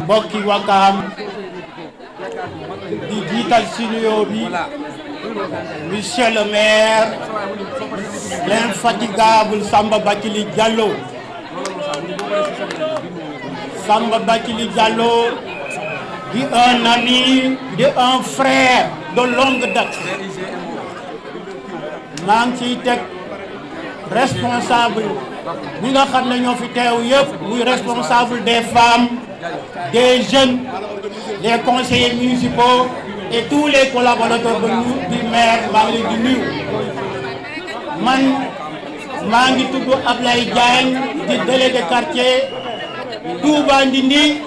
mbokki Wakaam di jiital ci nuyoo bi monsieur le maire l'infatigable Samba Bathily Diallo. Samba Bathily Diallo di un ami, di un frère de longue date. maa ngi ciy teg responsable ñi nga xam ne ñoo fi teew yëpp muy responsable des femmes, des jeunes, des conseillers municipaux et tous les collaborateurs du maire maa ngi leen di nuyu. man maa ngi tudd Ablaye Diagne di délégué quartier Touba Ndindi,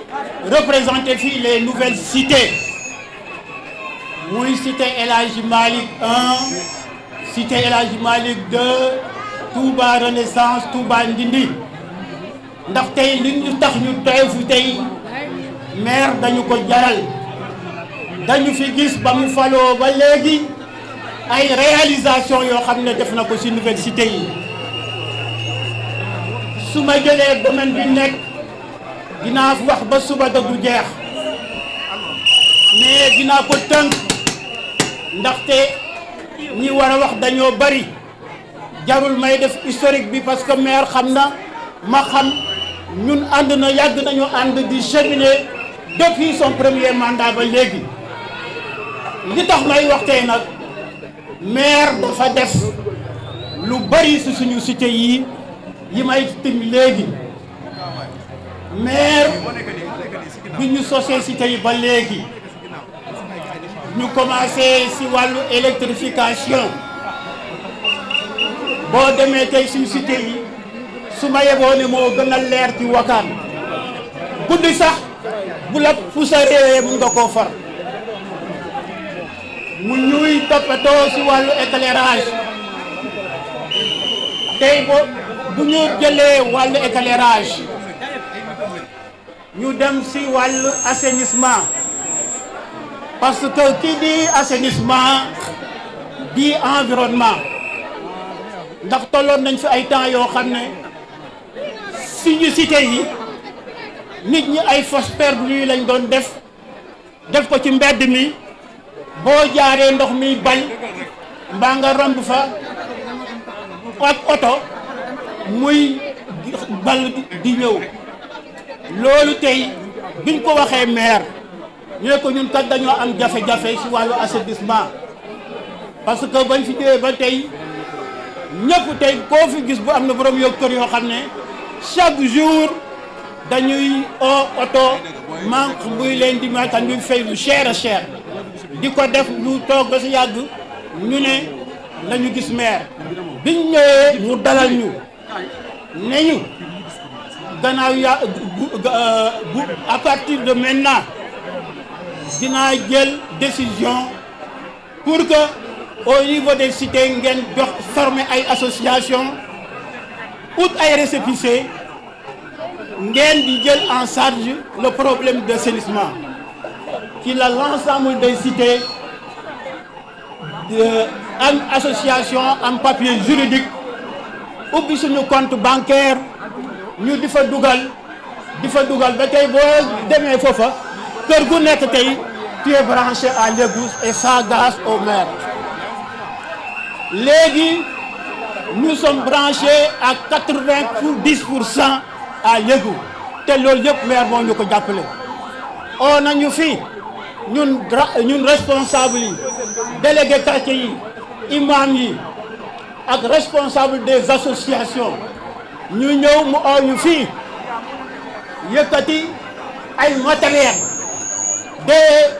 représenté fii les nouvelles cités muy cité El Hadji Malick 1, cité El Hadji Malick 2, Touba Renaissance, Touba Ndindi. ndax tey li ñu tax ñu teew fi tey maire dañu ko jaral, dañu fi gis ba mu faloo ba léegi ay réalisation yoo xam ne def na ko ci nouvelle cité yi. su ma jëlee domaine bi nekk dinaa wax ba suba da du jeex, mais dinaa ko tënk ndaxte ñi war a wax dañoo bari, jarul may def historique bi parce que maire xam na ma xam, ñun ànd na yàgg nañu ànd di cheminer depuis son premier mandat ba léegi. li tax may waxtee nag maire dafa def lu bari ci suñu cité yi may tim léegi. maire bi ñu sosee cité yi ba léegi ñu commencé ci wàllu électrification. boo demee tey suñu cité yi su ma yeboo ne moo gën a leer ci Wakaam, guddi sax bu la pusaree mun nga koo far. mu ñuy toppatoo ci wàllu éclairage. tey bu ñu jëlee wàllu éclairage ñu dem ci wàllu assainissement, parce que qui dit assainissement dit environnement. ndax tolloon nañ fi ay temps yoo xam ne suñu cité yi nit ñi ay fosse perdue lañ doon def ko ci mbedd mi. boo jaaree ndox mi bal mbaa nga romb fa ak oto muy bal di ñëw. loolu tey biñ ko waxee maire ñu ne ko ñun kat dañoo am jafe-jafe ci wàllu assainissement, parce que bañ fi ñëwee ba tey ñëpp tey koo fi gis bu am na borom yoo kër yoo xam ne chaque jour dañuy oto manque buy leen di mata ñuy fay lu cher a cher. di ko def ñu toog ba ci yàgg ñu ne nañu gis maire. biñ ñëwee mu dalal ñu ne ñu gannaaw à partir de maintenant dinaa jël décision pour que au niveau des cités ngeen jox former ay association ut ay récépissé ngeen di jël en charge le problème d'assainissement ci la l'ensemble des cités am association am papier juridique ubbi suñu compte bancaire ñu di fa dugal ba tey boo demee foofa kër gu nekk tey tu es branché à l'égout et ça grâce au maire. léegi nous sommes branchés à 90% à l'égout te loolu yëpp maire moo ñu ko jàppale. oo nañu fi ñun responsable yi, délégué quartier yi, imam yi ak responsable des associations ñu ñëw mu oo ñu fii yëkkati ay matériel des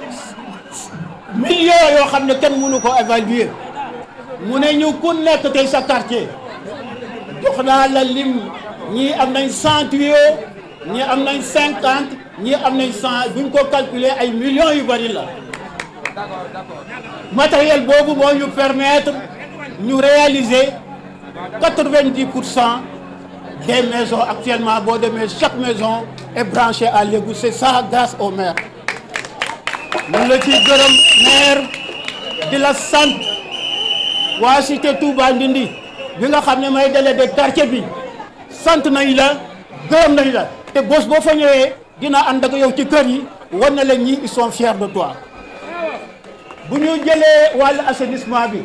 millions yoo xam ne kenn mënu ko évaluer. mu ne ñu ku nekk tey sa quartier jox naa la lim, ñii am nañ 100 tuyaux, ñii am nañ 50, ñii am nañ 100. buñ ko calculer ay millions yu bari la. matériel boobu moo ñu permettre ñu réaliser 90% des maisons actuellement. boo demee chaque maison est branchée à l'égout. c'est ça grâce au maire. mun la ciy gërëm maire di la sant. waa cité Touba Ndindi bi nga xam ne may délégué quartier bi sant nañ la gërëm nañ la te bés boo fa ñëwee dina ànd ak yow ci kër yi wan na leen ñi ils sont fiers de toi. bu ñu jëlee wàllu assainissement bi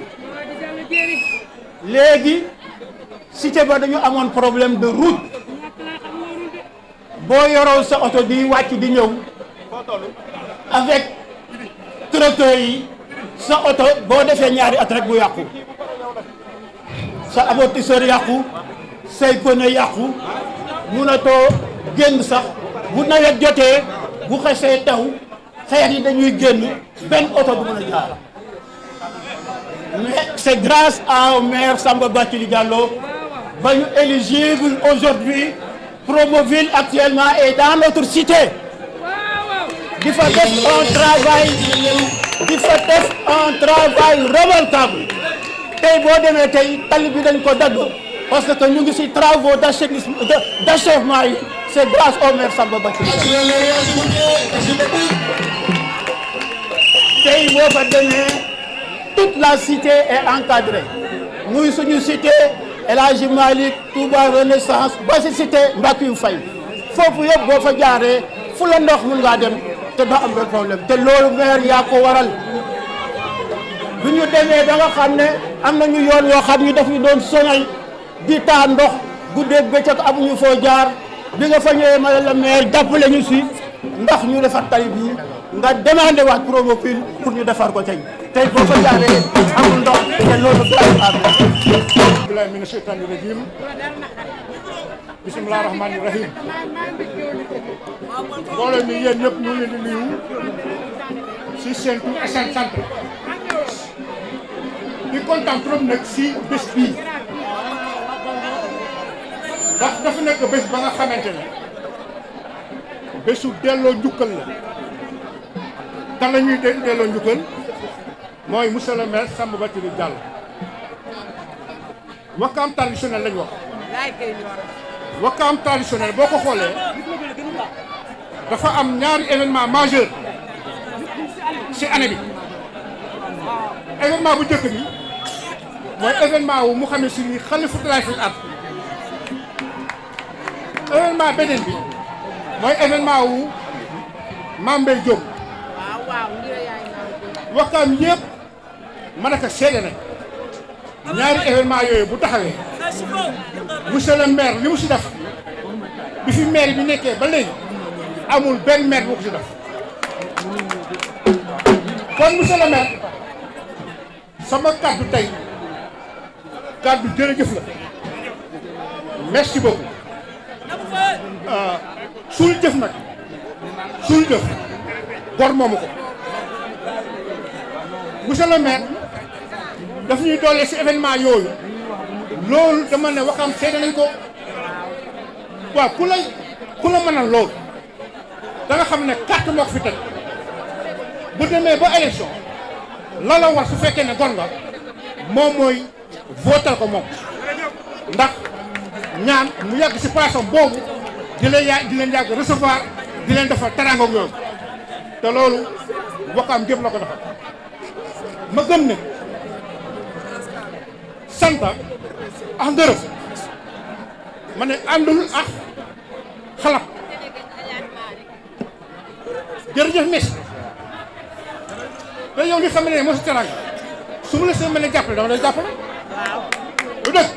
léegi cité ba dañu amoon problème de route boo yoroo sa oto di wàcc di ñëw avec tracteurs yi sa oto boo defee ñaari at rek bu yàqu sa amortisseur yàqu say pneu yàqu munatoo génn sax bu nawet jotee bu xesee taw xeer yi dañuy génn benn oto du mën a jaar mais c'est grâce au maire Samba Bathily Diallo ba ñu éligible aujourd'hui Promoville actuellement est dans notre cité di fa def un travail remarquable tey boo demee tey tali bi dañ ko dagg parce que ñu ngi ci travaux d'achèvement yi c'est grâce au maire Samba Bathily tey boo fa demee toute la cité est encadrée muy suñu cité El Hadji Malick Touba Renaissance ba ci cité Mbackiyou Faye foofu yëpp boo fa jaaree fu la ndox mun ngaa dem te doo am benn problème te loolu maire yaa ko waral bu ñu demee da nga xam ne am nañu yoon yoo xam ni daf ñu doon sonal di taa ndox guddeeg bëccëg amuñu foo jaar bi nga fa ñëwee ma la maire jàppale ñu si ndax ñu defar tali bi nga demandé waat Promoville pour ñu defar ko tey boo fa jaaree amul ndox te loolu daal am billahi mina shaytani rajim bismillah rahmani rahim mbooloo mi yéen ñëpp ñu ngi leen di nuyu si seen tur ak seen sant di kontaan trop nag si bés bii ndax dafa nekk bés ba nga xamante ne bésu delloo njukkal la kan la ñuy delloo njukkal mooy monsieur le maire Samba Bathily Diallo Wakaam traditionnel lañ wax Wakaam traditionnel boo ko xoolee dafa am ñaari événement majeur ci année bi événement bu njëkk bi mooy événement wu mu xam ne si ni xalifatulaay fil ard événement beneen bi mooy événement wu Mame Mbaye Diop Wakaam yëpp mën a ko seede nañ ñaari événement yooyu bu taxawee monsieur le maire li mu si def bi fi maire bi nekkee ba léegi amul benn maire bu ko si def kon monsieur le maire sama kàddu tey kàddu jërëjëf la merci beaucoup suul jëf nag suul jëf gor moomu ko monsieur le maire daf ñuy doole si événement yooyu loolu dama ne Wakaam seede nañ ko waaw ku la mënal loolu da nga xam ne carte moo ko fi teg bu demee ba élection la war su fekkee ne gor nga moom mooy votal ko moom ndax ñaan mu yàgg si place boobu di leen yàgg recevoir di leen defal teraanga ak yooyu te loolu Wakaam gépp la ko defal ma gëm ne sant ak ngërëm ma ne àndul ak xalab jërëjëf Messi te yow li xam ne moo si teraanga su ma la see mën a jàppale dama lay jàppale lu dëgg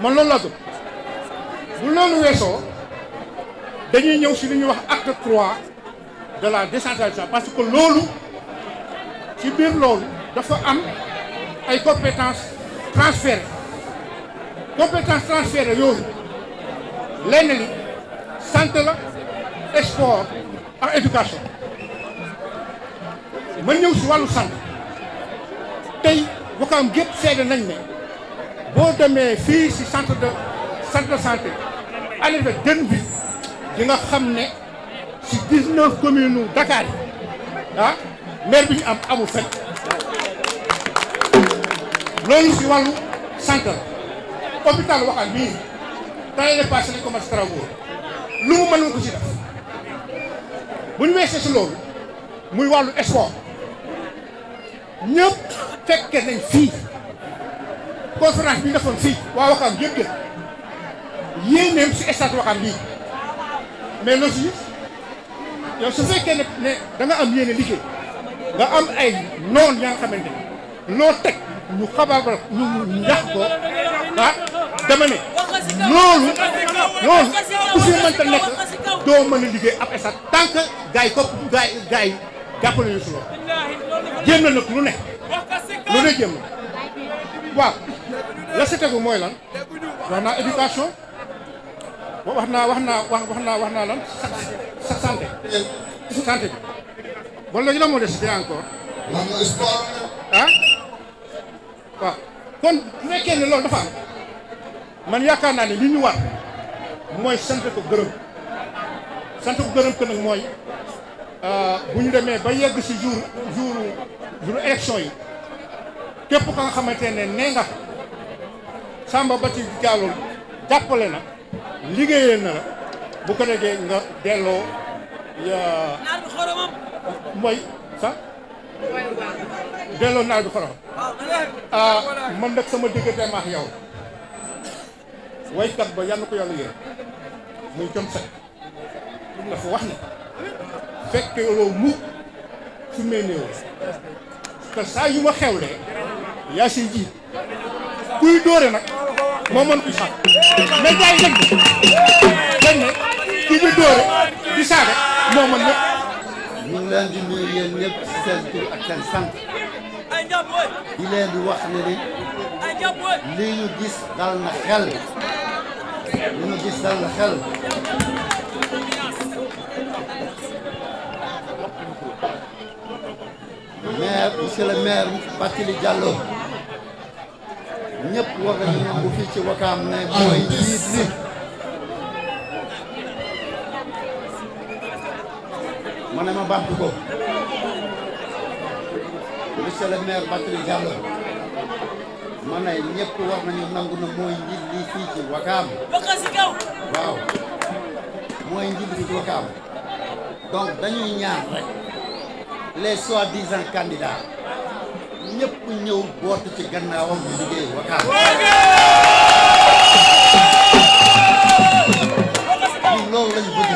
man loolu laa gëm bu loolu weesoo dañuy ñëw si li ñuy wax acte 3 de la décentralisation parce que loolu ci biir loolu dafa am ay compétences transférées yooyu lenn li santé la sport ak éducation ma ñëw si wàllu santé tey Wakaam gépp seede nañ ne boo demee fii si centre de santé année de den bi di nga xam ne si 19 communes u Dakar yi maire bi ñu am amul fenn loolu si wàllu santé la hôpital Wakaam bii tey la passé nañ ko mas travaux lu mu mën ko si def bu ñu weesee si loolu muy wàllu sport ñëpp fekke nañ fii conférence bi ñu defoon fii waa Wakaam yëpp jël yéeneem si stade Wakaam bii mais loolu si yow su fekkee ne da nga am yéene liggéey nga am ay noon yaa nga xamante ne loo teg ñu xabaar ko ñu ñax ko ah dama ne loolu ku fi mënta nekk doo mën a liggéey ab esat tant que gars yi kopp gars yi jàppale ñu si loolu jéem na nag lu ne jéem na waaw la sa tegu mooy lan wax naa éducation wax naa lan sa santé bi bon léegi la moo des bi encore ah waaw kon bu fekkee ne loolu dafa am man yaakaar naa ne li ñu war mooy sant ko gërëm ko nag mooy bu ñu demee ba yegg si jour élection yi képp ka nga xamante ne nee nga Samba Bati Diallo jàppale na liggéeyee na la bu ko déggee nga delloo mooy sax delloo naar bi xorom man nag sama diggante ma ak yow waykat ba yal na ko yàlla yéen muy jom set dafa wax ne fekke loo mu su mee néew te saa yu ma xewlee yaa si jiit kuy dóore nag moo mën ko sax mais gars yi dañ ne ki ñu dóore di saaga moo mën ñëpp. ñu ngi leen di nuyu yéen ñëpp ci seen tur ak seen sant di leen di wax ne ni lii ñu gis dal na xel maire monsieur le maire Bathily Diallo ñëpp war nañu nangu fii ci Ouakam ne mooy njiit li ma ne ma bamtu ko monsieur le maire Bathily Diallo ma ne ñëpp war nañu nangu na mooy njiit li fii ci Ouakam waaw mooy njiit li fii ci Ouakam donc dañuy ñaan rek les soi-disant candidats ñëpp ñëw bootu ci gannaawam bu liggéey Ouakam ñun loolu lañu bëgg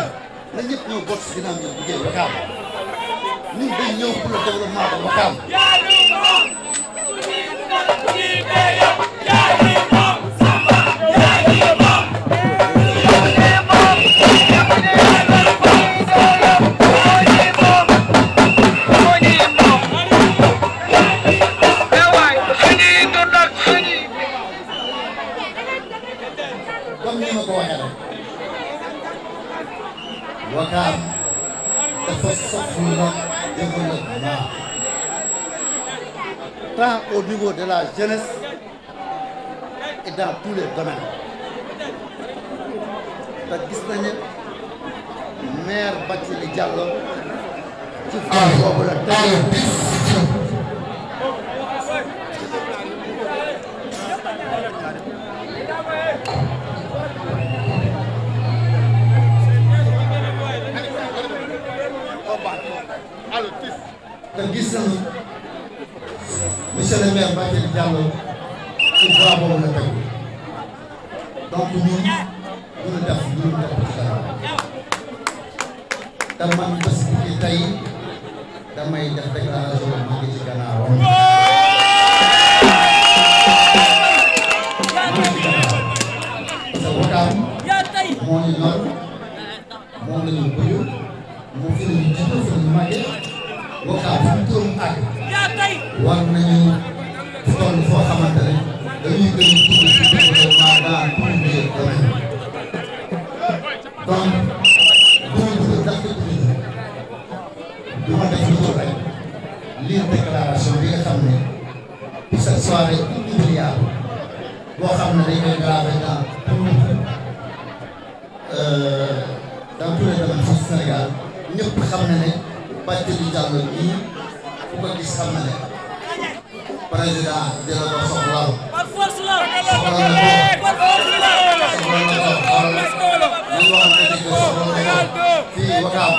na ñëpp ñëw bootu ci gannaawam bu liggéey Ouakam ñun dañ ñëw pour le développement de Ouakam Ouakam dafa soxla développement tant au niveau de la jeunesse et dans tous les domaines te gis nañu maire Bathily Diallo ci phase boobu la tey te gis nañu monsieur le maire Bathily Diallo ci voie boobu la tegu donc ñun ñu def ci kanam te man bés bi tey damay def déclaration maa ngi ci gannaawam parce que Ouakam moo ñu ñor moom la ñu bëgg moo fi la ñu jiital fi la ñu màggee Ouakam fu mu turam àgg war nañu toll foo xamante ne dañuy gën a tudd ci développement dans tous les domaines donc bu ma bëgg daf ko du ma def lu dul rek lire déclaration bi nga xam ne pour cette soirée inoubliable boo xam ne dañ koy gravé dans tous les domaines fii Sénégal ñëpp xam na ne Bathily Diallo bii ku ko gis xam na ne président dina ko soxla soxla fii Ouakam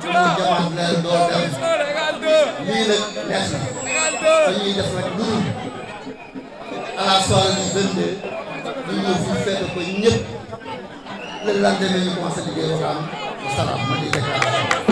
mu jamaat leen doo dem lii nag neex na dañuy def rek lu dul à la soirée du 22 ñu ñëw fi fekk ko ñëpp le lendemain ñu commencé liggéey Ouakam wasalaam ma di déclaration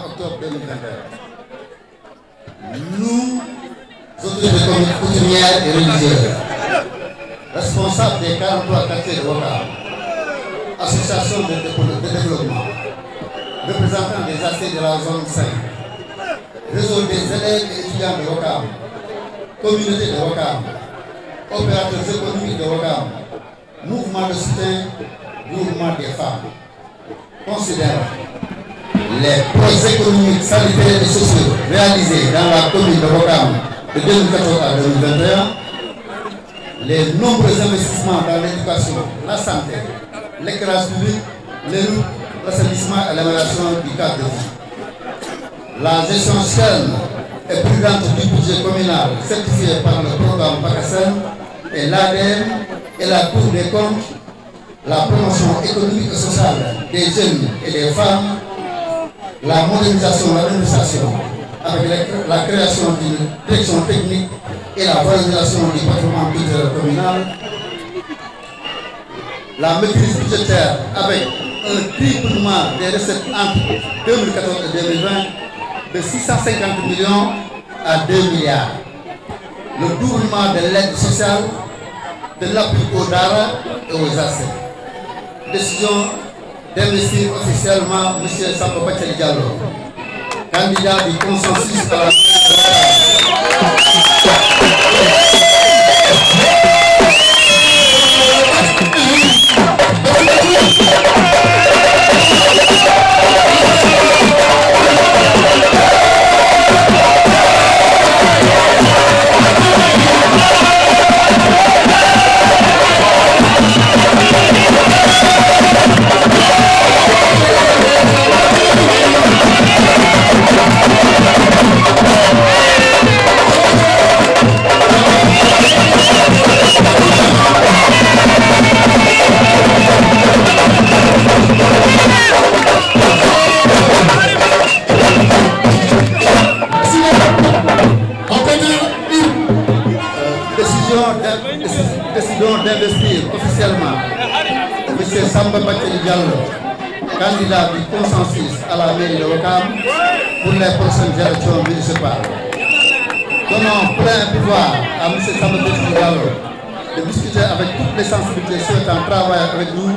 octobre 2021. Nous, autorités coutumières et religieuses, responsables des 43 quartiers de Ouakam, associations de développement, représentants des AC de la zone 5, réseau des élèves et étudiants de Ouakam, communauté de Ouakam, opérateurs économiques de Ouakam, mouvement de soutien, mouvement des femmes, considèrent les projets économiques, sanitaires et sociaux réalisés dans la commune de Ouakam de 2014 à 2021, les nombreux investissements dans l'éducation, la santé, l'éclairage public, les routes, l'assainissement et l'amélioration du cadre de vie. La gestion saine et prudente du budget communal certifié par le programme PACASEN et l'ADN et la Cour des comptes, la promotion économique et sociale des jeunes et des femmes, la modernisation de l'administration avec la création d'une direction technique et la valorisation du patrimoine culturel communal, la maîtrise budgétaire avec un triplement des recettes entre 2014 et 2020 de 650 millions à 2 milliards, le doublement de l'aide sociale, de l'appui aux DARA et aux AC. Décision d'investir officiellement M. Samba Bathily Diallo, candidat du consensus à la d'investir officiellement M. Samba Bathily Diallo, candidat du consensus à la mairie de Ouakam pour les prochaines élections municipales. Donnons plein pouvoir à M. Samba Bathily Diallo de discuter avec toutes les sensibilités souhaitant travailler avec nous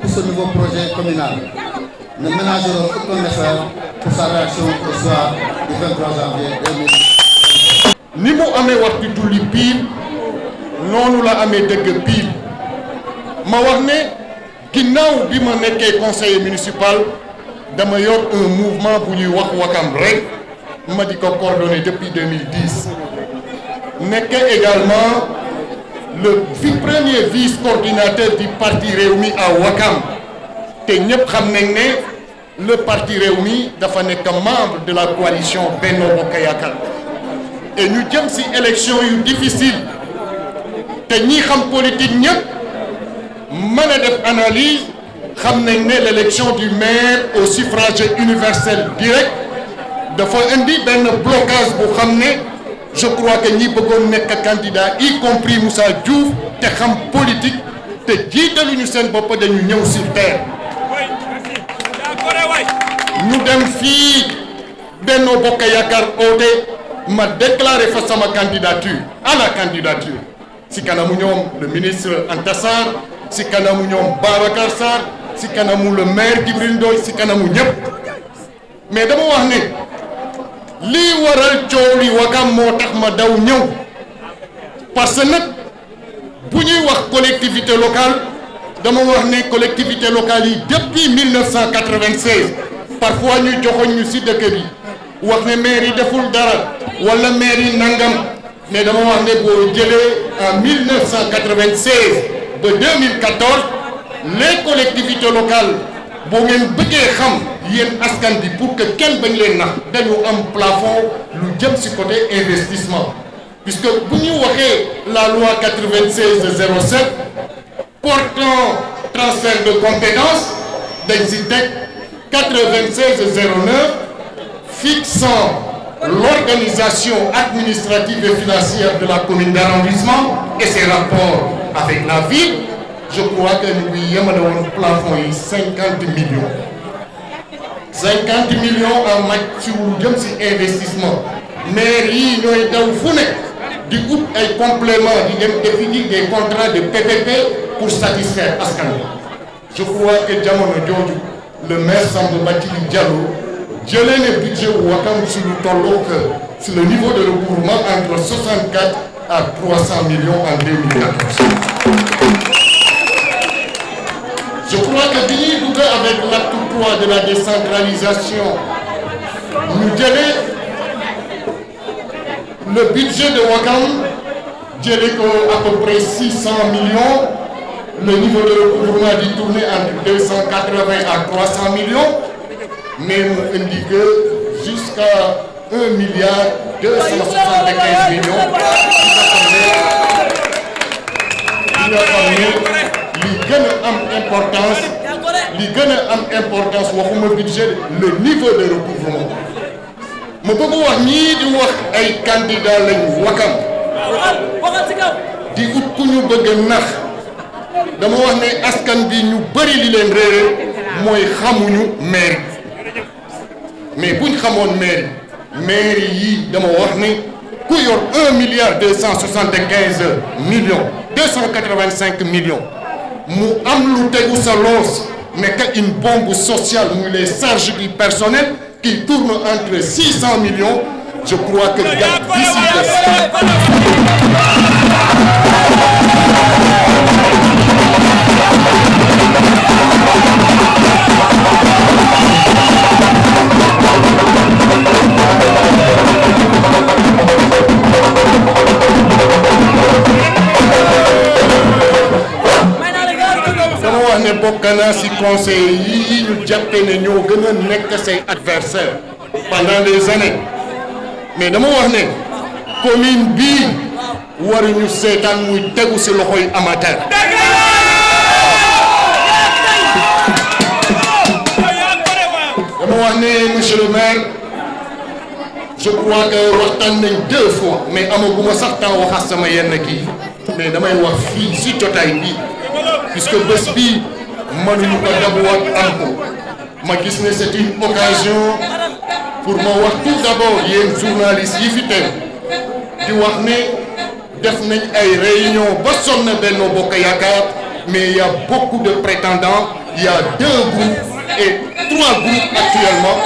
pour ce nouveau projet communal. Nous ne ménagerons aucun effort pour sa réaction au soir du 23 janvier 2020. ni mu amee waxtu julli piil noonu la amee dëgg piil ma wax ne ginnaaw bi ma nekkee conseiller municipal dama yor un mouvement bu ñuy wax Ouakam rek ma di ko coordonné depuis 2010 nekk également le premier vice-coordinateur du parti Rewmi à Ouakam te ñëpp xam nañ ne le parti Rewmi dafa nekk membre de la coalition Benno Bokk Yaakaar et ñu jëm ci élection yu difficile te ñi xam politique ñëpp mën a def analyse xam nañ ne l'élection du maire au suffrage universel direct dafa indi benn blocage bu xam ne je crois que ñi bëggoon nekk candidat y compris Moussa Diouf te xam politique te jiitaluñu seen bopp dañu ñëw sur terre ñu dem fii Benno Bokk Yaakaar oote ma déclaré fa sama candidature à la candidature si kanamu ñoom le ministre Anta Sarr si kanamu ñoom Babacar Sarr si kanamu le maire Djibril Ndoye si kanamu ñëpp mais dama wax ne lii waral coow li Ouakam moo tax ma daw ñëw parce que nag bu ñuy wax collectivité locale dama wax ne collectivité locale yi depuis 1996 parfois ñu joxoñ ñu si dëkk bi wax ne maire yi deful dara wala maire yi nangam mais dama wax ne boo jëlee en 1996 ba 2014 les collectivités locales boo ngeen bëggee xam yéen askan bi pour que kenn bañ leen nax dañu am plafond lu jëm ci côté investissement puisque bu ñu waxee la loi 96/07 portant transfert de compétences dañ ci teg 96/09 fixant l'organisation administrative et financière de la commune d'arrondissement et ses rapports avec la ville. Je crois que nous y avons un plafond de 50 millions. 50 millions en matière jëm ci investissement maire yi ñooy daw fu ne di ut ay complément di dem définir des contrats de PPP pour satisfaire askan wi. Je crois que jamono jooju le maire Samba Bathily Diallo jëlee ne budget Ouakam sur lu tolloo que sur le niveau de recouvrement entre 64 à 300 millions en 2014. Je crois que bi ñuy dugg avec l'acte 3 de la décentralisation ñu jëlee le budget de Ouakam jëlee ko à peu près 600 millions. Le niveau de recouvrement dit tourner entre 280 à 300 millions, mais nous indique jusqu'à 1 milliard 275 millions. Li gën a am importance waxuma budget le niveau de recouvrement. ma bëgg wax ñii di wax ay candidat lañu Ouakam di ut ku ñu bëgg nax. dama wax ne askan bi ñu bëri li leen réere mooy xamuñu maire mais buñ xamoon maire yi dama wax ne ku yor 1 milliard 275 millions 285 millions mu am lu tegu sa loos nekk une bombe sociale muy les charges du personnel qui tourne entre 600 millions je crois que gàtt bi si dama wax ne bokk naa ci conseil yi ñu jàppe ne ñoo gën a nekk say adversaire pendant des années mais dama wax ne commune bii waruñu seetaan muy tegu ci loxoy amateur. dama wax ne monsieur le maire je crois que waxtaan nañ 2 fois mais amaguma sax temps waxaat sama yenn kii mais damay wax fii ci jotaay bi puisque bés bi mënuñu ko dabuwaat am ko ma gis ne c'est une occasion pour ma wax tout d'abord yéen journalistes yi fi teew di wax ne def nañ ay réunion ba sonn Benno Bokk Yaakaar mais il y a beaucoup de prétendants il y a 2 groupes et 3 groupes actuellement.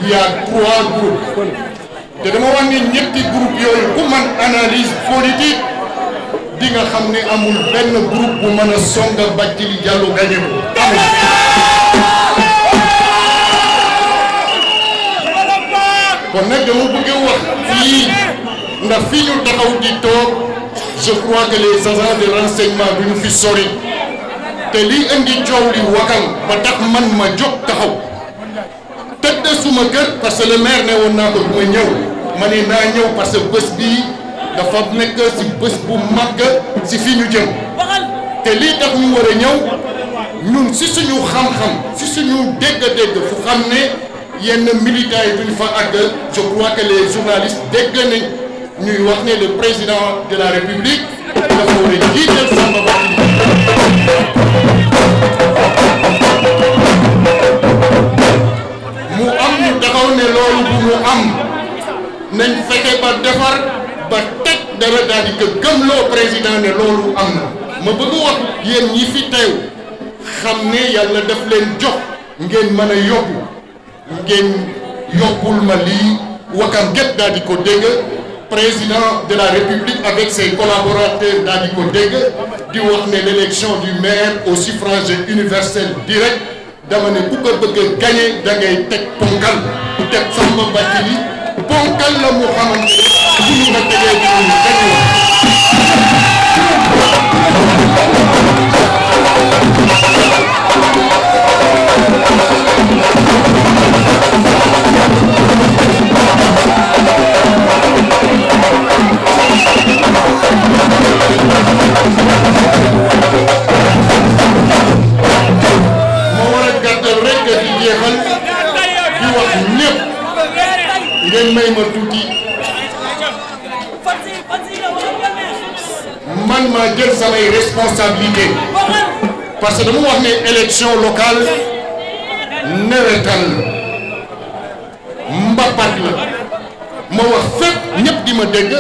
Il y a 3 groupes te dama wax ni ñetti groupe yooyu ku man analyse politique di nga xam ne amul benn groupe bu mën a songa Bathily Diallo gagné ko kon nag dama bëgg wax fii ndax fii ñu taxaw di toog je crois que les agents de renseignement du ñu fi sori te lii indi coow li Ouakam ba tax man ma jóg taxaw tëdd suma kër parce que le maire ne woon naa ko bu ma ñëw ma ne naa ñëw parce que bés bii dafa nekk ci bés bu màgg ci fi ñu jëm te lii tax ñu war a ñëw ñun ci suñu xam-xam ci suñu dégg-dégg fu xam ne yenn militants yi duñ fa àgg je crois que les journalistes dégg nañ ñuy wax ne le président de la république dafa war a jiital Samba Bathily mu am ñu taxaw ne loolu bu mu am nañ fexe ba defar ba teg dara daal di ko gëmloo président ne loolu am na ma bëgg wax yéen ñi fi teew xam ne yàlla daf leen jox ngeen mën a yóbbu ngeen yóbbul ma lii Ouakam gépp daal di ko dégg président de la république avec ses collaborateurs daal di ko dégg di wax ne l'élection du maire au suffrage universel direct dama ne ku ko bëgg a gagné da ngay teg ponkal teg Samba Bathily ponkal la mu xamante ne suñu nga tegee dinañu gagné man maa jël samay responsabilité parce que dama wax ne élection locale nawetaan la mbapat la ma wax fépp ñëpp di ma dégg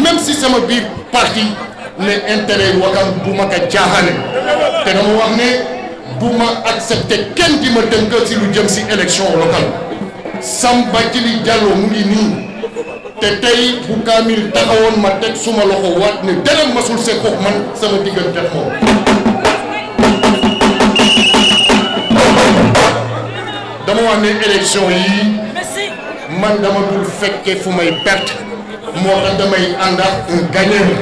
même si sama biir parti ne intérêt Wakam du ma ko jaaxale te dama wax ne du ma accepté kenn di ma tënk si lu jëm si élection locale Samba Jili Diallo mu ngi nii te tey bu kaamil taxawoon ma teg suma loxo waat ne dara masul seqoog man sama diggante moom dama wax ne élection yi man dama dul fekke fu may perte moo tax damay ànd ak un gagnant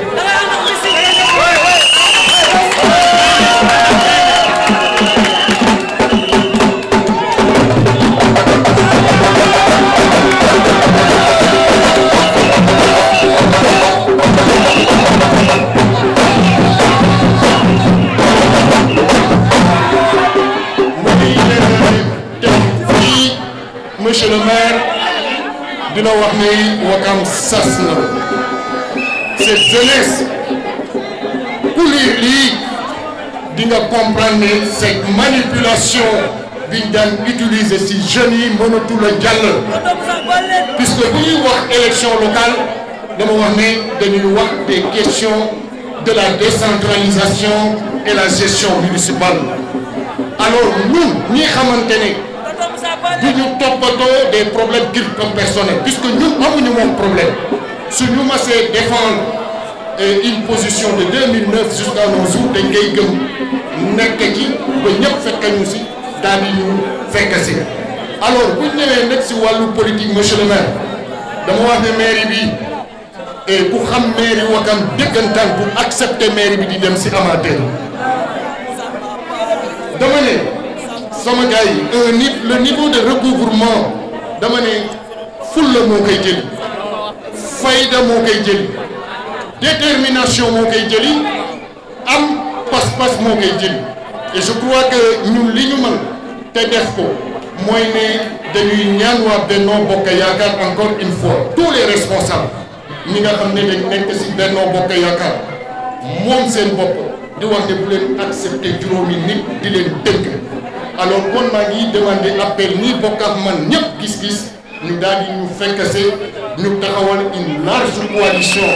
Monsieur le maire dina wax ne Wakam sas na cette jeunesse ku lire lii di nga comprendre ne cette manipulation biñ daan utiliser ci jeunes yi mënatul a jàll puisque bu ñuy wax élection locale dama wax ne dañuy wax des questions de la décentralisation et la gestion municipale alors ñun ñi xamante ne du ñu toppatoo des problèmes personnels puisque ñun amuñu moom problème su ñu masee défendre une position de 2009 jusqu'à nos jours dañ koy gëm nekk ci ba ñëpp fekk ñu si daal di ñu fekk si alors bu ñu ñëwee nag si wàllu politique monsieur le maire dama wax ne mairie bi et ku xam mairie Wakam dëggantaan bu accepter mairie bi di dem si amateur dama ne. sama gars yi le niveau de recouvrement dama ne fulla moo koy jëli fayda moo koy jëli détermination moo koy jëli am pas-pas moo koy jëli et je crois que ñun li ñu mën te def ko mooy ne dañuy ñaan waa Benno Bokk Yaakaar encore une fois tous les responsables ñi nga xam ne dañ nekk ci Benno Bokk Yaakaar moom seen bopp di wax ne bu leen accepter juróomi nit di leen dënk alors kon maa ngi demandé appel ñi bokk ak man ñëpp gis-gis ñu daal di ñu fekkase ñu taxawal une large coalition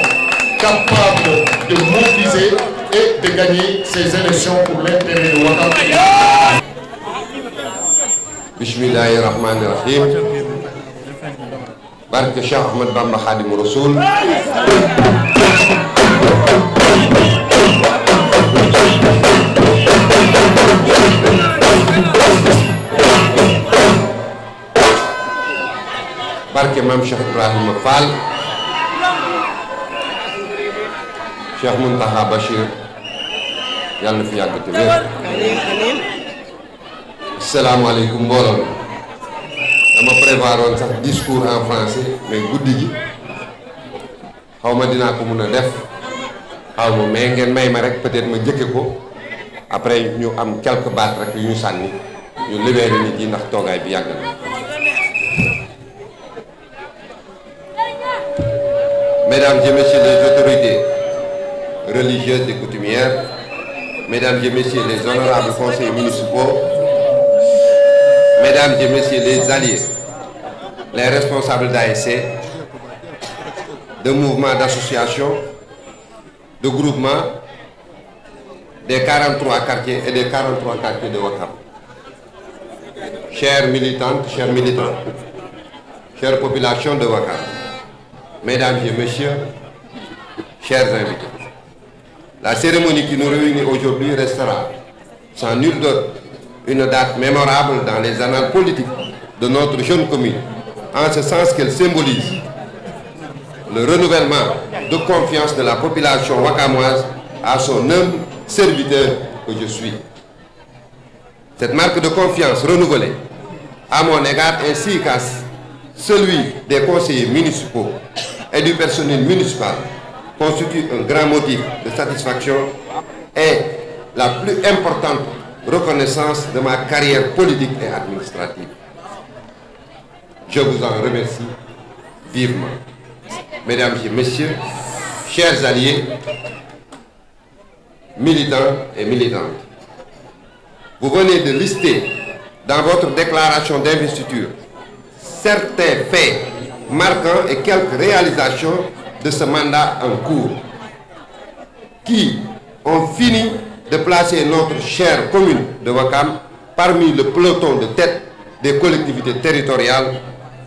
capable de mobiliser et de gagner ces élections pour l'intérêt de Wakam. Bismillahi rahmani rahim. Barke Cheikh Ahmed Bamba Khadim Rasoul. Barke Mam Cheikh Ibrahima Fall. Cheikh Mountakha Bachir yàlla na fi yàgg te wér. Asalaamaaleykum mbooloo mi dama prévoiroon sax discours en français mais guddi gi xaw ma dinaa ko mun a def xaw ma mais ngeen may ma rek peut-être ma jëkke ko après ñu am quelques baat rek yu ñu sànni ñu libéré nit yi ndax toogaay bi yàgg na. Mesdames et messieurs les autorités religieuses et coutumières, mesdames et messieurs les honorables conseillers municipaux, mesdames et messieurs les alliés, les responsables d'ASC, de mouvements d'associations, de groupements des 43 quartiers et des 43 quartiers de Wakam. Chères militantes, chers militants, chères populations de Wakam, mesdames et messieurs, chers invités, la cérémonie qui nous réunit aujourd'hui restera sans nul doute une date mémorable dans les annales politiques de notre jeune commune, en ce sens qu'elle symbolise le renouvellement de confiance de la population wakamoise à son humble serviteur que je suis. Cette marque de confiance renouvelée à mon égard ainsi qu'à celui des conseillers municipaux et du personnel municipal constitue un grand motif de satisfaction et la plus importante reconnaissance de ma carrière politique et administrative. Je vous en remercie vivement. Mesdames et messieurs, chers alliés, militants et militantes. Vous venez de lister dans votre déclaration d'investiture certains faits marquants et quelques réalisations de ce mandat en cours qui ont fini de placer notre chère commune de Ouakam parmi le peloton de tête des collectivités territoriales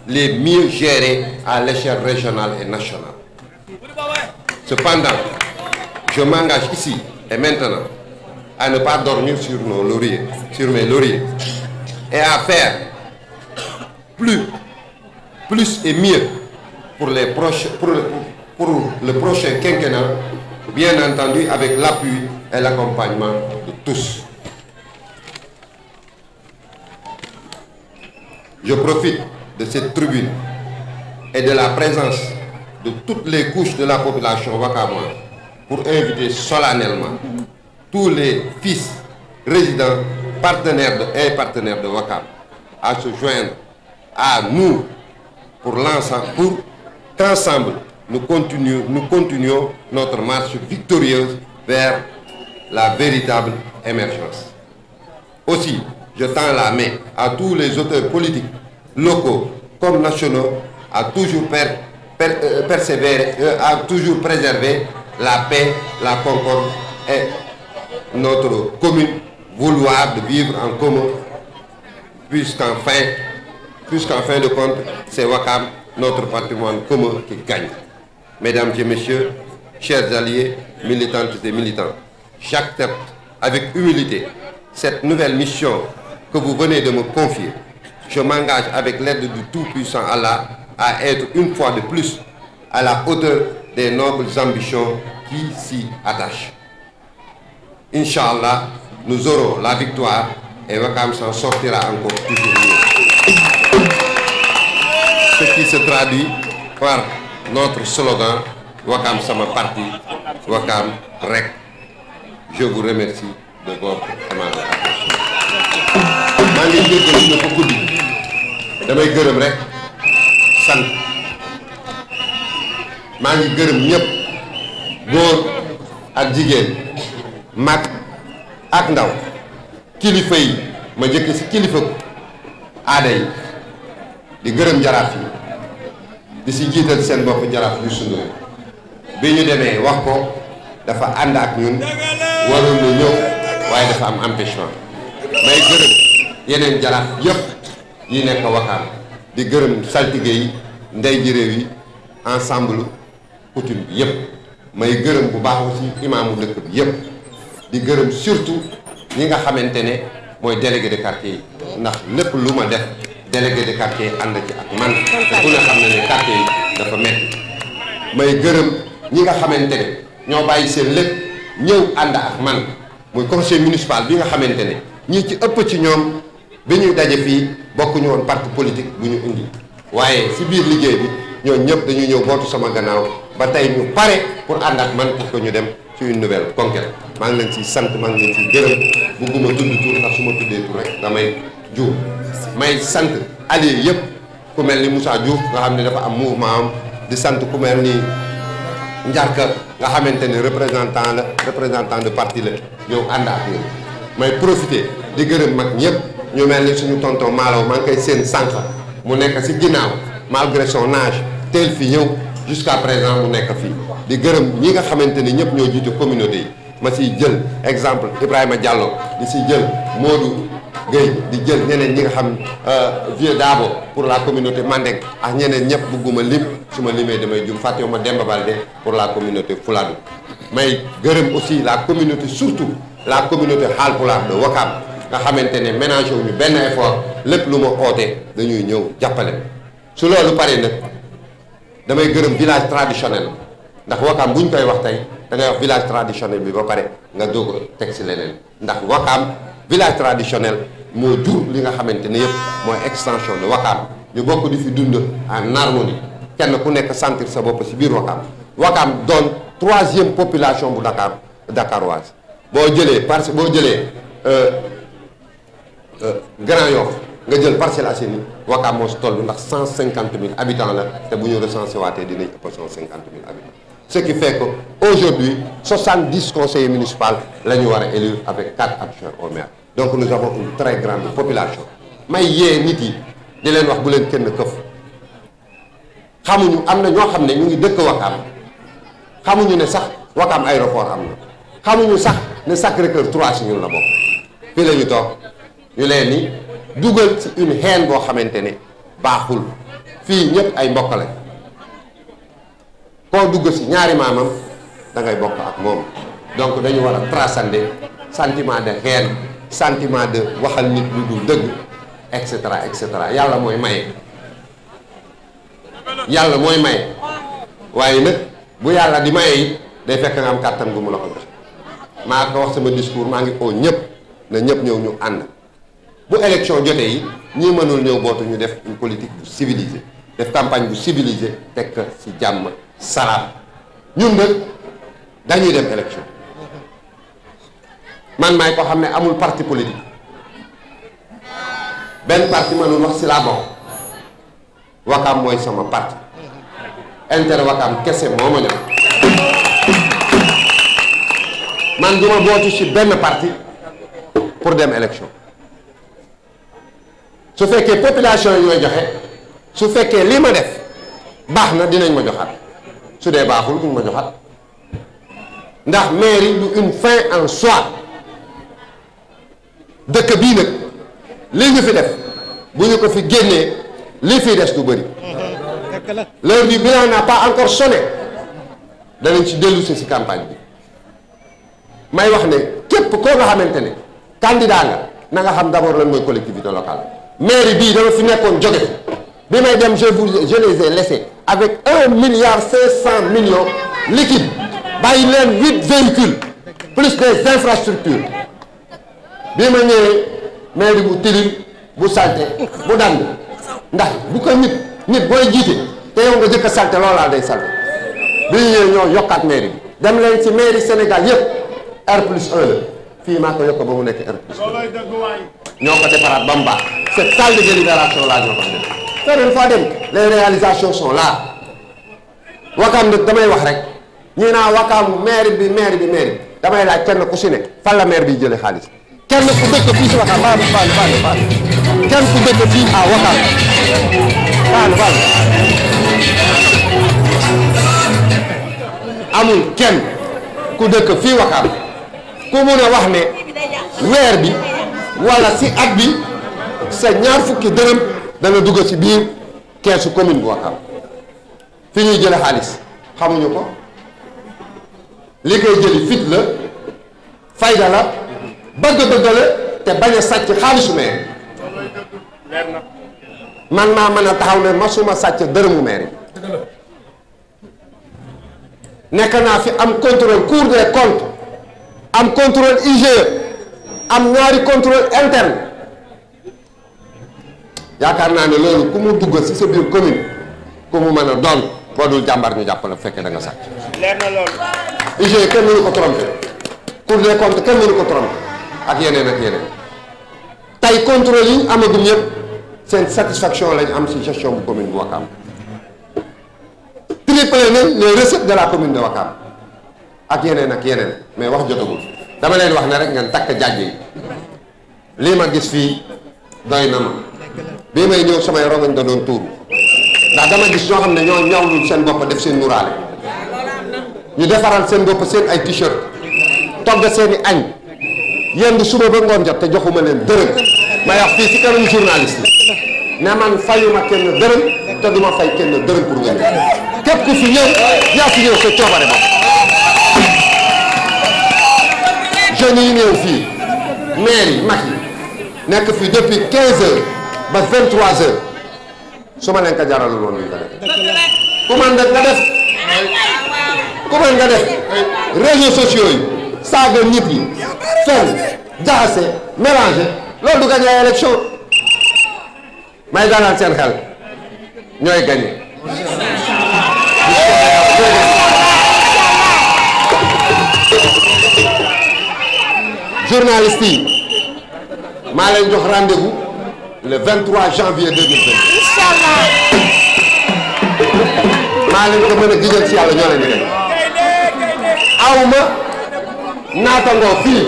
les mieux gérées à l'échelle régionale et nationale. Cependant, je m'engage ici et maintenant à ne pas dormir sur mes lauriers et à faire plus et mieux pour le prochain quinquennat, bien entendu avec l'appui et l'accompagnement de tous. Je profite de cette tribune et de la présence de toutes les couches de la population wakamoise pour inviter solennellement tous les fils résidents, partenaires de Ouakam à se joindre à nous pour qu'ensemble nous continuions notre marche victorieuse vers la véritable émergence. Aussi, je tends la main à tous les auteurs politiques, locaux comme nationaux, à toujours préserver la paix, la concorde et notre commune vouloir de vivre en commun, puisqu'en fin de compte, c'est Ouakam, notre patrimoine commun, qui gagne. Mesdames et messieurs, chers alliés, militantes et militants, j'accepte avec humilité cette nouvelle mission que vous venez de me confier. Je m'engage avec l'aide du Tout-Puissant Allah à être une fois de plus à la hauteur des nobles ambitions qui s'y attachent. Inch'Allah, nous aurons la victoire et Ouakam s'en sortira encore toujours mieux. Ce qui se traduit par notre slogan Ouakam Sama Parti, Ouakam Rek. Je vous remercie de votre aimable attention. maa ngi jéggalu na ko guddi damay gërëm rek sant maa ngi gërëm ñëpp góor ak jigéen mag ak ndaw kilifa yi ma jëkk ci kilifa aada yi di gërëm jaraaf yi di ci jiital seen bopp jaraaf yu sunu bi ñu demee wax ko dafa ànd ak ñun waroon na ñëw waaye dafa am empêchement may gërëm yeneen jaraaf yëpp yi nekk Ouakam di gërëm saltige yi ndey ji réew yi ensemble coutume bi yëpp may gërëm bu baax aussi imaamu dëkk bi yëpp di gërëm surtout ñi nga xamante ne mooy délégué de quartier yi ndax lépp lu ma def délégué de quartier yi ànd ci ak man te ku ne xam ne ne quartier yi dafa metti may gërëm ñi nga xamante ne ñoo bàyyi seen lépp ñëw ànd ak man muy conseil municipal bi nga xamante ne ñii ci ëpp ci ñoom bi ñuy daje fii bokkuñu woon parti politique bu ñu indi waaye si biir liggéey bi ñooñu ñëpp dañuy ñëw bootu sama gannaaw ba tey ñu pare pour ànd ak man pour que ñu dem ci une nouvelle conquête maa ngi leen ciy sant maa ngi leen ciy gërëm bugguma tudd tur ndax su ma tuddee tur rek damay juum may sant alliés yëpp ku mel ni Moussa Diouf nga xam ne dafa am mouvement am di sant ku mel ni Njarka nga xamante ne représentant de parti la ñëw ànd ak ñun may profiter di gërëm mag ñëpp ñu mel ni suñu tonton Malaw maa ngi koy seen sànq mu nekk ci ginnaaw malgré son âge teel fi ñëw jusqu'à présent mu nekk fii di gërëm ñi nga xamante ni ñëpp ñoo jiite communauté yi ma ciy jël exemple Ibrahima Diallo di ci jël Modou Gueye di jël ñeneen ñi nga xam Vieux Dabo pour la communauté Mandeng ak ñeneen ñëpp bugguma lim su ma limee damay jum fàttewuma Demba Balde pour la communauté Fuladu may gërëm aussi la communauté surtout la communauté Haalpulaar de Ouakam nga xamante ne ménagé wu ñu benn effort lépp lu ma oote dañuy ñëw jàppale su loolu pare nag damay gërëm village traditionnel ndax Ouakam bu ñu koy wax tey da ngay wax village traditionnel bi ba pare nga doog a teg si leneen ndax Ouakam village traditionnel moo jur li nga xamante ne yëpp mooy extension de Ouakam ñu bokk di fi dund en harmonie kenn ku nekk sentir sa bopp si biir Ouakam Ouakam doon 3e population bu Dakaroise boo jëlee Grand Yoff nga jël Parcelles Assainies Ouakam moo si toll ndax 150 000 habitants la te bu ñu recensé waatee dinañ ëpp 150 000 habitants Ce qui fait qu'aujourd'hui, 70 conseillers municipaux la ñu war a élire avec 4 adjoints au maire. Donc nous avons une très grande population. may yee nit yi di leen wax bu leen kenn këf xamuñu am na ñoo xam ne ñu ngi dëkk Wakaam xamuñu ne sax Wakaam aéroport am na xamuñu sax ne Sacré-Cœur 3 si ñun la bokk fii la ñu toog ñu leen ni dugal ci une haine boo xamante ne baaxul fii ñëpp ay mbokk lañ koo dugg si ñaari maamam da ngay bokk ak moom donc dañu war a transcender sentiment de haine sentiment de waxal nit lu dul dëgg et cetera et cetera yàlla mooy maye waaye nag bu yàlla di maye it day fekk nga am kàttan gu mu la ko jox maa ko wax sama discours maa ngi oo ñëpp na ñëpp ñëw ñu ànd bu élection jotee yi ñii mënul ñëw bootu ñu def une politique bu civilisée def campagne bu civilisée teg ci jàmm salaam ñun nag dañuy dem élection man maay ko xam ne amul parti politique benn parti mënul wax ci laa bokk Wakaam mooy sama parti intérêt Wakaam kese moo ma ñor man duma bootu ci benn parti pour dem élection su fekkee population yi ñooy joxe su fekkee li ma def baax na dinañ ma joxaat su dee baaxul duñ ma joxaat ndax mairie du une fin en soi dëkk bii nag li ñu fi def bu ñu ko fi génnee li fi des du bëri l'heure du bilan n'a pas encore sonné danañ ci dellu si campagne bi may wax ne képp koo nga xamante ne candidat nga na nga xam d'abord lan mooy collectivité locale mairie bii dama fi nekkoon jóge fi bi may dem je les ai laissés avec 1,5 milliard liquide bàyyi leen 8 véhicules plus des infrastructures bi ma ñëwee mairie bu tilim bu salte bu dand ndax bu ko nit booy jiite te yow nga jëkk a salte loolaa day salte bi ñu ñëwee ñoo yokkaat mairie bi dem leen ci mairie Sénégal yépp R+1 la fii maa ko yokk ba mu nekk R+2 ñoo ko defaraat ba mu baax cette salle de délibération là ñoo ko def feneen foo dem les réalisations sont là Wakaam nag damay wax rek ñii naa Wakaam maire bi damay laaj kenn ku si ne fan la maire bi jëlee xaalis kenn ku dëkk fii si Wakaam baal kenn ku dëkk fii à Wakaam baal amul kenn ku dëkk fii Wakaam ku mun a wax ne weer bi wala si at bi sa ñaar fukki dërëm dana dugg ci biir keesu commune bu Wakaam fi ñuy jële xaalis xamuñu ko li koy jëli fit la fayda la bëgg-bëgg la te bañ a sàcc xaalisu maire man maa mën a taxaw ne masuma sàcc dërëmu maire nekk naa fi am contrôle Cour des comptes am contrôle IGE am ñaari contrôle interne yaakaar naa ne loolu ku mu dugg ci sa biir commune ku mu mën a doon boo dul jàmbar ñu jàpp la bu fekkee da nga sàcc. leer na loolu. IGE kenn mënu ko trompé Cour des comptes kenn mënu ko trompé ak yeneen tey contrôle yi ñu amagum yëpp seen satisfaction lañ am ci gestion bu commune bu Wakaam triplé nañ les recettes de la commune de Wakaam ak yeneen mais wax jotagul dama leen wax ne rek ngeen takk jàjj yi lii ma gis fii doy na ma bii may ñëw samay rongañ da doon tuuru ndax dama gis ñoo xam ne ñoo ñawlul seen bopp def seen nuraale ñu defaral seen bopp seen ay t-shirt togg seen i añ yenn suba ba ngoon jot te joxuma leen dërëm may wax fii ci kanamu journaliste yi ne man fayuma kenn dërëm te duma fay kenn dërëm pour nga ñëw képp ku fi ñëw yaa fi ñëw sa coobare bopp jeunes yi ñëw fii maire yi mag yi nekk fii depuis 15 heures ba 23 heures su ma leen ko jaralul woon ñu ko def ku man nga def réseaux sociaux yi saaga nit yi fen jaxase mélangé loolu du gagné élection may dalal seen xel ñooy gagné journalistes yi maa leen jox rendez-vous le 23 janvier 2020 inchallah maa leen ko mën a gijal ci yàlla ñoo leen di awma naatangoo fii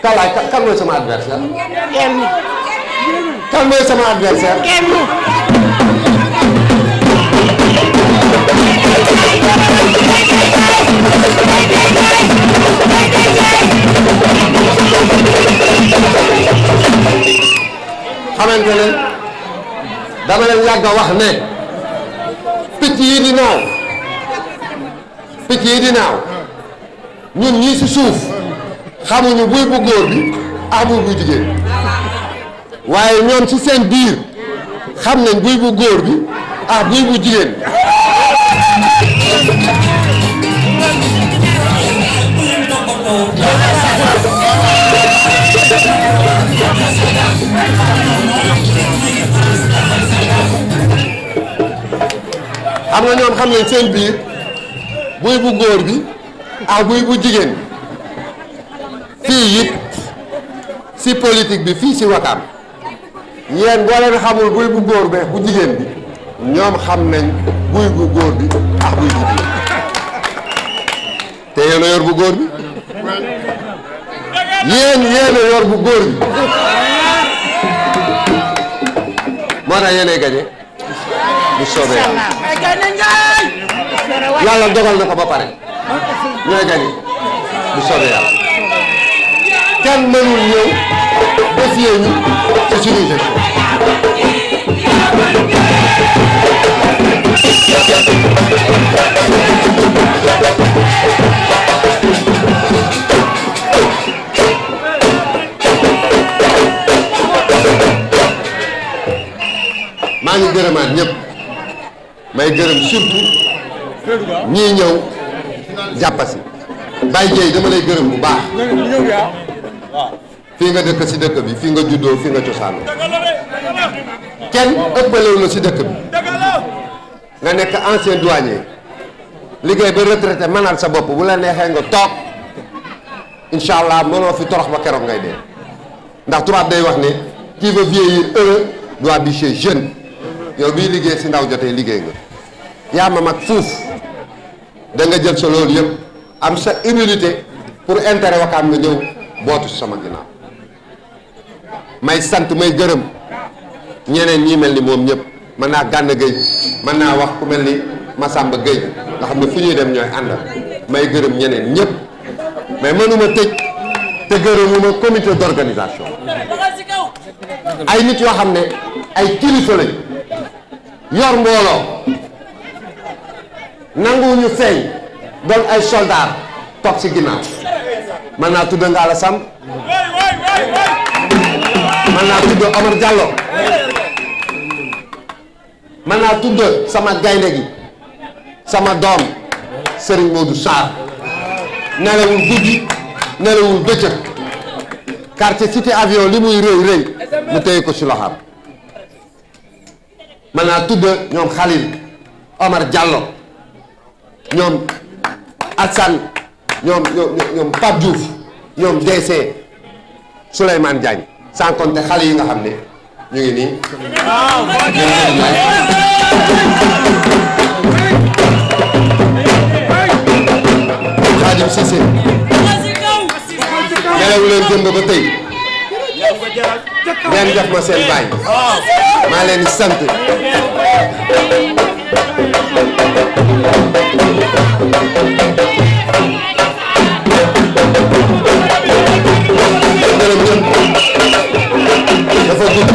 kalaay kan mooy sama adversaire kan mooy sama adversaire xamante ne dama leen yàgg a wax ne picc yi di naaw ñun ñii ci suuf xamuñu buy bu góor bi ak buy bu jigéen waaye ñoom ci seen biir xam nañ buy bu góor bi ak buy bu jigéen xam nga ñoom xam nañ seen biir buy bu góor bi ak buy bu jigéen fii it ci politique bi fii ci Wakaam yéen boo leen xamul buy bu góor bi bu jigéen bi ñoom xam nañ buy bu góor bi ak buy jigéen te yéen a yor bu góor bi yéen a yor bu góor bi moo tax yéenay gañe bu soobee yàlla dogal na ko ba pare ñooy gañe bu soobee yàlla kenn mënul ñëw défier ñu ci suñuy gestion maa ngi gërëmaat ñëpp may gërëm surtout ñii ñëw jàppasi Baye Dieye dama lay gërëm bu baax fii nga dëkk ci dëkk bi fii nga juddoo fii nga cosaanoo kenn ëppalewu la ci dëkk bi nga nekk ancien douanier liggéey ba retraité mënal sa bopp bu la neexee nga toog incha allah mënoo fi torox ba keroog ngay dee ndax tubaab day wax ne qui veut vieillir heureux doit bûcher jeune yow bii liggéey ci ndaw jotee liggéey nga yaa ma mag fuuf da nga jël sa loolu yëpp am sa humilité pour intérêt Wakaam nga ñëw bootu sama ginnaaw may sant may gërëm ñeneen ñi mel ni moom ñëpp mën naa Gana Gueye mën naa wax ku mel ni Massamba Gueye nga xam ne fu ñuy dem ñooy àndal may gërëm ñeneen ñëpp mais mënuma tëj te gërëmuma comité d'organisation ay nit yoo xam ne ay kilifa lañ yor mbooloo nanguwuñu feeñ doon ay soldat toog ci ginnaaw mën naa tudd Ngalla Samb mën naa tudd Omar Diallo mën naa tudd sama gaynde gi sama doom Serigne Modou Sarr nelawul guddi nelawul bëccëg quartier cité avion li muy rëy rëy mu téye ko ci loxaam mën naa tudd ñoom Khalil Omar Diallo ñoom Assane ñoom Pape Diouf ñoom DC Souleymane Diagne sans compter xale yi nga xam ne ñu ngi nii Khadim Cissé nelawu leen jëmb ba tey ngeen def ma seen baay maa leen di sant dafa gudd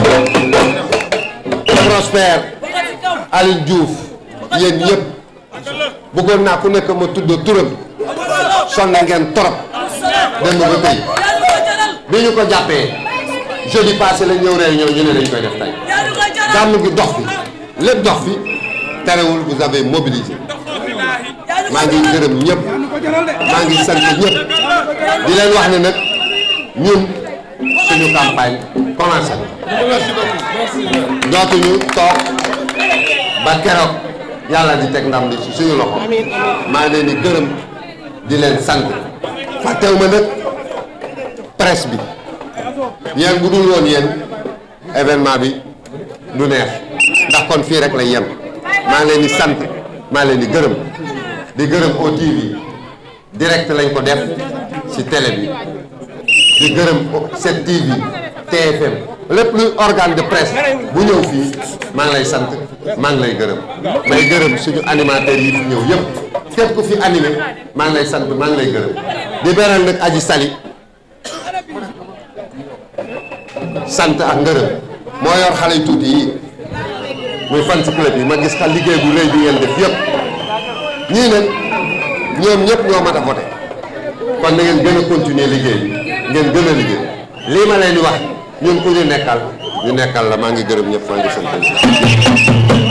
Prospère Aliou Diouf yéen ñëpp bëggoon naa ku nekk ma tudd turam sonn ngeen torop dem ba tey bi ñu ko jàppee jeudi passé la ñëw réunion ñu ne dañ koy def tey gàmm gi dox fi lépp dox fi terewul vous avez mobilisé maa ngi gërëm ñëpp maa ngi sant ñëpp di leen wax ne nag ñun suñu campagne commencé dootuñu toog ba keroog yàlla di teg ndam li ci suñu loxo maa ngi leen di gërëm di leen sant fàttewuma nag presse bi yéen bu dul woon yéen événement bi du neex ndax kon fii rek lay yem maa ngi leen di sant maa ngi leen di gërëm OTV direct lañ ko def ci télé bi di gërëm 7TV TFM lépp luy organe de presse bu ñëw fii maa ngi lay sant maa ngi lay gërëm may gërëm suñu animateurs yi fi ñëw yëpp képp ku fi animé maa ngi lay sant maa ngi lay gërëm di beral nag Aji Sali sant ak ngërëm moo yor xale yu tuuti yi muy fan ci club yi ma gis xal liggéey bu rëy bi ngeen def yëpp ñii nag ñoom ñëpp ñoo mat a voté kon na ngeen gën a continuer liggéey bi ngeen gën a liggéey lii ma leen di wax ñun ku ñu nekkal la maa ngi gërëm ñëpp maa ngi sant